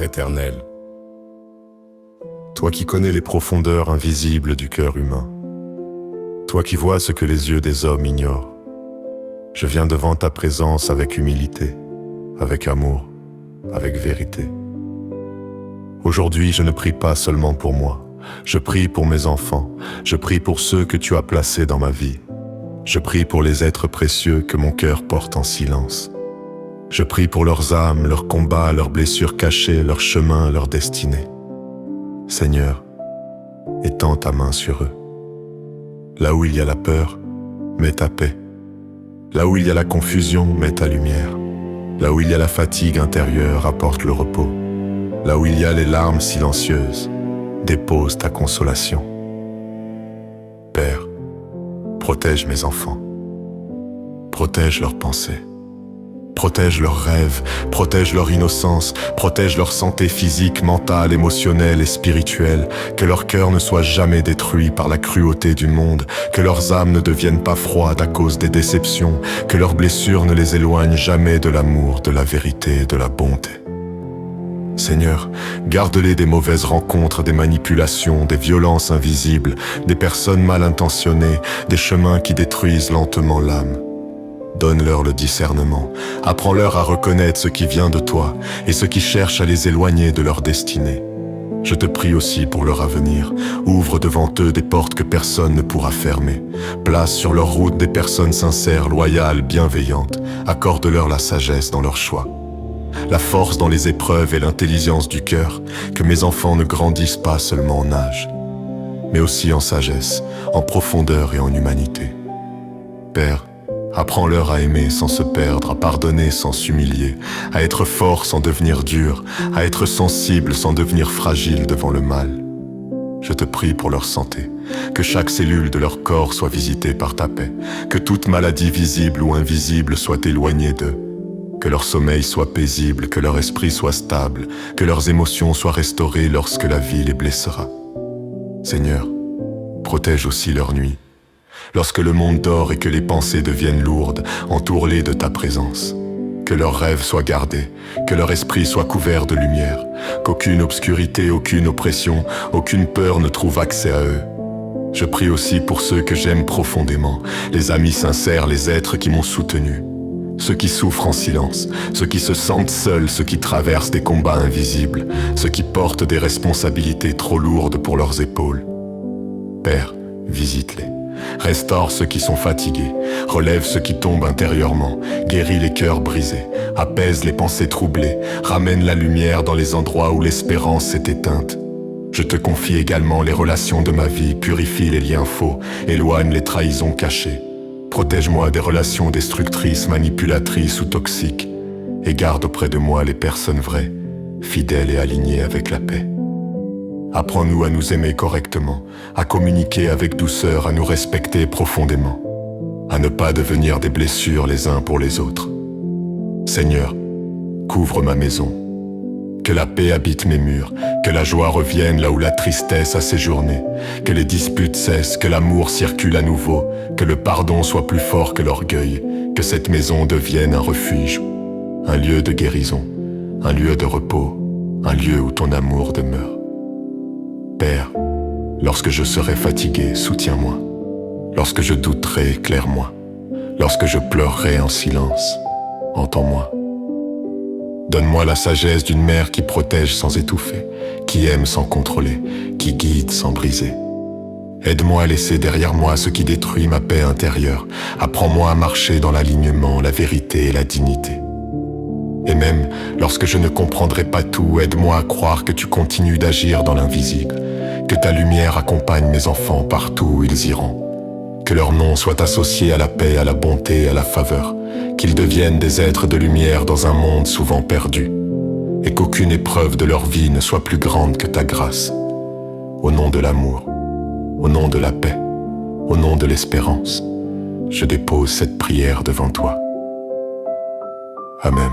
éternel, toi qui connais les profondeurs invisibles du cœur humain, toi qui vois ce que les yeux des hommes ignorent, je viens devant ta présence avec humilité, avec amour, avec vérité. Aujourd'hui, je ne prie pas seulement pour moi, je prie pour mes enfants, je prie pour ceux que tu as placés dans ma vie. Je prie pour les êtres précieux que mon cœur porte en silence. Je prie pour leurs âmes, leurs combats, leurs blessures cachées, leurs chemins, leurs destinées. Seigneur, étends ta main sur eux. Là où il y a la peur, mets ta paix. Là où il y a la confusion, mets ta lumière. Là où il y a la fatigue intérieure, apporte le repos. Là où il y a les larmes silencieuses, dépose ta consolation. Père, protège mes enfants. Protège leurs pensées. Protège leurs rêves, protège leur innocence, protège leur santé physique, mentale, émotionnelle et spirituelle, que leur cœur ne soit jamais détruit par la cruauté du monde, que leurs âmes ne deviennent pas froides à cause des déceptions, que leurs blessures ne les éloignent jamais de l'amour, de la vérité et de la bonté. Seigneur, garde-les des mauvaises rencontres, des manipulations, des violences invisibles, des personnes mal intentionnées, des chemins qui détruisent lentement l'âme. Donne-leur le discernement, apprends-leur à reconnaître ce qui vient de toi et ce qui cherche à les éloigner de leur destinée. Je te prie aussi pour leur avenir, ouvre devant eux des portes que personne ne pourra fermer. Place sur leur route des personnes sincères, loyales, bienveillantes. Accorde-leur la sagesse dans leurs choix, la force dans les épreuves et l'intelligence du cœur, que mes enfants ne grandissent pas seulement en âge, mais aussi en sagesse, en profondeur et en humanité. Père, apprends-leur à aimer sans se perdre, à pardonner sans s'humilier, à être fort sans devenir dur, à être sensible sans devenir fragile devant le mal. Je te prie pour leur santé, que chaque cellule de leur corps soit visitée par ta paix, que toute maladie visible ou invisible soit éloignée d'eux, que leur sommeil soit paisible, que leur esprit soit stable, que leurs émotions soient restaurées lorsque la vie les blessera. Seigneur, protège aussi leur nuit. Lorsque le monde dort et que les pensées deviennent lourdes, entoure-les de ta présence. Que leurs rêves soient gardés, que leur esprit soit couvert de lumière, qu'aucune obscurité, aucune oppression, aucune peur ne trouve accès à eux. Je prie aussi pour ceux que j'aime profondément, les amis sincères, les êtres qui m'ont soutenu, ceux qui souffrent en silence, ceux qui se sentent seuls, ceux qui traversent des combats invisibles, ceux qui portent des responsabilités trop lourdes pour leurs épaules. Père, visite-les. Restaure ceux qui sont fatigués, relève ceux qui tombent intérieurement, guéris les cœurs brisés, apaise les pensées troublées, ramène la lumière dans les endroits où l'espérance s'est éteinte. Je te confie également les relations de ma vie, purifie les liens faux, éloigne les trahisons cachées. Protège-moi des relations destructrices, manipulatrices ou toxiques, et garde auprès de moi les personnes vraies, fidèles et alignées avec la paix. Apprends-nous à nous aimer correctement, à communiquer avec douceur, à nous respecter profondément, à ne pas devenir des blessures les uns pour les autres. Seigneur, couvre ma maison, que la paix habite mes murs, que la joie revienne là où la tristesse a séjourné, que les disputes cessent, que l'amour circule à nouveau, que le pardon soit plus fort que l'orgueil, que cette maison devienne un refuge, un lieu de guérison, un lieu de repos, un lieu où ton amour demeure. Père, lorsque je serai fatigué, soutiens-moi. Lorsque je douterai, éclaire-moi. Lorsque je pleurerai en silence, entends-moi. Donne-moi la sagesse d'une mère qui protège sans étouffer, qui aime sans contrôler, qui guide sans briser. Aide-moi à laisser derrière moi ce qui détruit ma paix intérieure. Apprends-moi à marcher dans l'alignement, la vérité et la dignité. Et même lorsque je ne comprendrai pas tout, aide-moi à croire que tu continues d'agir dans l'invisible, que ta lumière accompagne mes enfants partout où ils iront, que leur nom soit associé à la paix, à la bonté, à la faveur, qu'ils deviennent des êtres de lumière dans un monde souvent perdu, et qu'aucune épreuve de leur vie ne soit plus grande que ta grâce. Au nom de l'amour, au nom de la paix, au nom de l'espérance, je dépose cette prière devant toi. Amen.